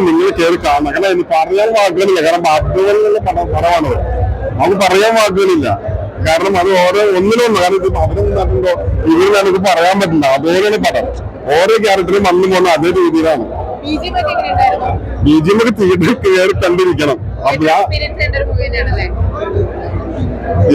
നിങ്ങൾ കയറി കാണണം. കാരണം ഇനി പറയാൻ വാക്കുകളില്ല. കാരണം വാക്കുകളിലുള്ള പടമാണത്. അത് പറയാൻ വാക്കുകളില്ല. കാരണം അത് ഓരോ ഒന്നിനൊന്നും. കാരണം ഇത് അവരൊന്നും നടക്കുമ്പോ ഇവരിലാണ് ഇത് പറയാൻ പറ്റില്ല. അതുപോലെയാണ് പടം. ഓരോ ക്യാരക്ടറും വന്നു പോകുന്ന അതേ രീതിയിലാണ്. BGM ഒക്കെ തിയേറ്ററിൽ കയറി കണ്ടിരിക്കണം.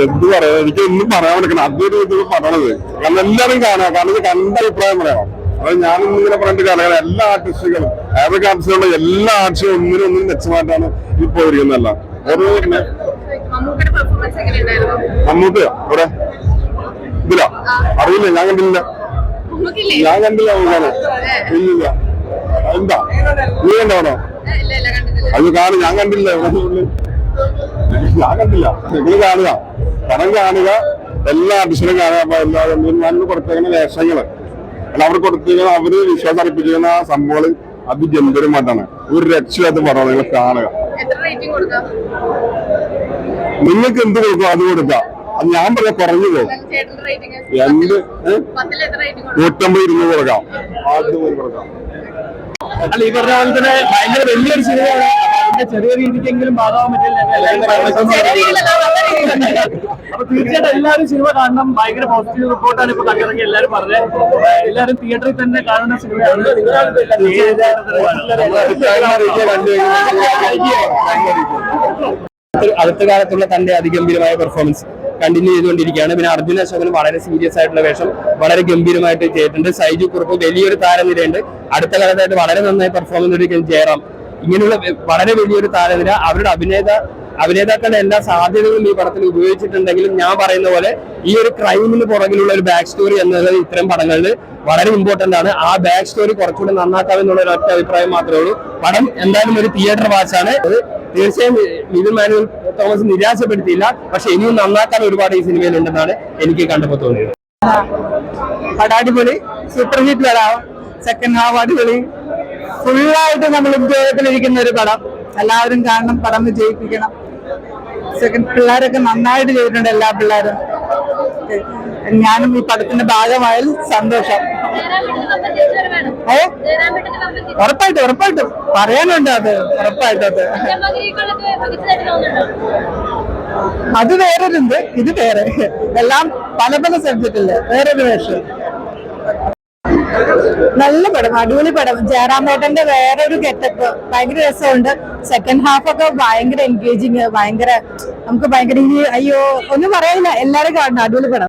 എന്ത് പറയാ, എനിക്ക് ഒന്നും പറയാൻ പറ്റണം. അതേ രീതിയിൽ പറയണത്. കാരണം എല്ലാരും കാണാം. കാരണം ഇത് കണ്ട അഭിപ്രായം പറയാം. അത് ഞാനൊന്നും ഇങ്ങനെ പറഞ്ഞിട്ട് കാര്യങ്ങൾ എല്ലാ ആർട്ടിസ്റ്റുകളും ഏതൊക്കെ ആർട്ടിസ്റ്റുള്ള എല്ലാ ആർട്ടിസ്റ്റും ഒന്നിനൊന്നും മെച്ചമായിട്ടാണ് ഈ പോയിരിക്കുന്നതല്ല. ഓരോ മമ്മൂട്ടിയോ ഇവിടെ ഇതില്ല അറിയില്ല. ഞാൻ കണ്ടില്ല. ഇല്ലില്ല. എന്താ നീ കണ്ടോ? അത് കാണും. ഞാൻ കണ്ടില്ല. ഞാൻ കണ്ടില്ല. നിങ്ങൾ കാണുക. പണം കാണുക. എല്ലാ ആർട്ടിസ്റ്റിനും കാണുക. അപ്പൊ എല്ലാവരും കൊടുത്തേക്കുന്ന വേഷങ്ങള് അല്ല അവർ കൊടുത്തിരിക്കുന്ന അവര് വിശ്വാസം അർപ്പിച്ചിരിക്കുന്ന ആ സംഭവങ്ങൾ അതിഗംഭീരമായിട്ടാണ്. ഒരു രക്ഷയാത്ത പടമാണ്. നിങ്ങൾ കാണുക. നിങ്ങൾക്ക് എന്ത് കൊടുക്കും അത് കൊടുക്കാം. അത് ഞാൻ പറയാം കുറഞ്ഞു പോകും. 150-200 കൊടുക്കാം. ആദ്യം കൊടുക്കാം. അല്ല ഈ പറഞ്ഞ പോലെ തന്നെ ഭയങ്കര വലിയൊരു സിനിമയാണ്. ചെറിയ രീതിക്കെങ്കിലും ഭാഗമാകാൻ പറ്റില്ല. അപ്പൊ തീർച്ചയായിട്ടും എല്ലാവരും സിനിമ കാണണം. ഭയങ്കര പോസിറ്റീവ് റിപ്പോർട്ടാണ് ഇപ്പൊ കണ്ടിറങ്ങി എല്ലാവരും പറഞ്ഞത്. എല്ലാവരും തിയേറ്ററിൽ തന്നെ കാണുന്ന സിനിമയാണ്. അടുത്ത കാലത്തുള്ള തന്റെ അതിഗംഭീരമായ പെർഫോമൻസ് കണ്ടിന്യൂ ചെയ്തുകൊണ്ടിരിക്കുകയാണ്. പിന്നെ അർജുന അശോകൻ വളരെ സീരിയസ് ആയിട്ടുള്ള വേഷം വളരെ ഗംഭീരമായിട്ട് ചെയ്തിട്ടുണ്ട്. സൈജു കുറുപ്പ് വലിയൊരു താരനിരയുണ്ട്. അടുത്ത കാലത്തായിട്ട് വളരെ നന്നായി പെർഫോം ചെയ്തിരിക്കുന്ന ജയറാം. ഇങ്ങനെയുള്ള വളരെ വലിയൊരു താരനിര. അവരുടെ അഭിനേതാക്കളുടെ എല്ലാ സാധ്യതകളും ഈ പടത്തിൽ ഉപയോഗിച്ചിട്ടുണ്ടെങ്കിലും ഞാൻ പറയുന്ന പോലെ ഈ ഒരു ക്രൈമിന് പുറകിലുള്ള ഒരു ബാക്ക് സ്റ്റോറി എന്നത് ഇത്തരം പടങ്ങളിൽ വളരെ ഇമ്പോർട്ടന്റ് ആണ്. ആ ബാക്ക് സ്റ്റോറി കുറച്ചുകൂടി നന്നാക്കാമെന്നുള്ള ഒരു ഒറ്റ അഭിപ്രായം മാത്രമേ ഉള്ളൂ. പടം എന്തായാലും ഒരു തിയേറ്റർ വാച്ചാണ്. അത് തീർച്ചയായും മിഥുൻ മാനുവൽ തോമസ് നിരാശപ്പെടുത്തിയില്ല. പക്ഷെ ഇനിയും നന്നാക്കാൻ ഒരുപാട് ഈ സിനിമയിൽ ഉണ്ടെന്നാണ് എനിക്ക് കണ്ടപ്പോൾ തോന്നിയത്. അടിപൊളി സൂപ്പർ ഹിറ്റ് വരാം. സെക്കൻഡ് ഹാഫ് അടിപൊളി. ഫുള്ളായിട്ട് നമ്മൾ ഉദ്യോഗത്തിലിരിക്കുന്ന ഒരു പടം. എല്ലാവരും കാണണം. പടം വിജയിപ്പിക്കണം. പിള്ളേരൊക്കെ നന്നായിട്ട് ചെയ്തിട്ടുണ്ട്. എല്ലാ പിള്ളേരും. ഞാനും ഈ പടത്തിന്റെ ഭാഗമായാൽ സന്തോഷം. ഉറപ്പായിട്ടും പറയാനുണ്ട്. അത് ഉറപ്പായിട്ടും അത് വേറൊരുണ്ട്. ഇത് വേറെ. എല്ലാം പല പല സബ്ജക്റ്റില് വേറൊരു വേഷം. നല്ല പടം. അടിപൊളി പടം. ജയറാമേട്ടന്റെ വേറൊരു ഗെറ്റപ്പ്. ഭയങ്കര രസമുണ്ട്. സെക്കൻഡ് ഹാഫ് ഒക്കെ ഭയങ്കര എൻഗേജിങ്. ഭയങ്കര നമുക്ക് ഭയങ്കര അയ്യോ ഒന്നും പറയില്ല. എല്ലാരും കാണണം. അടിപൊളി പടം.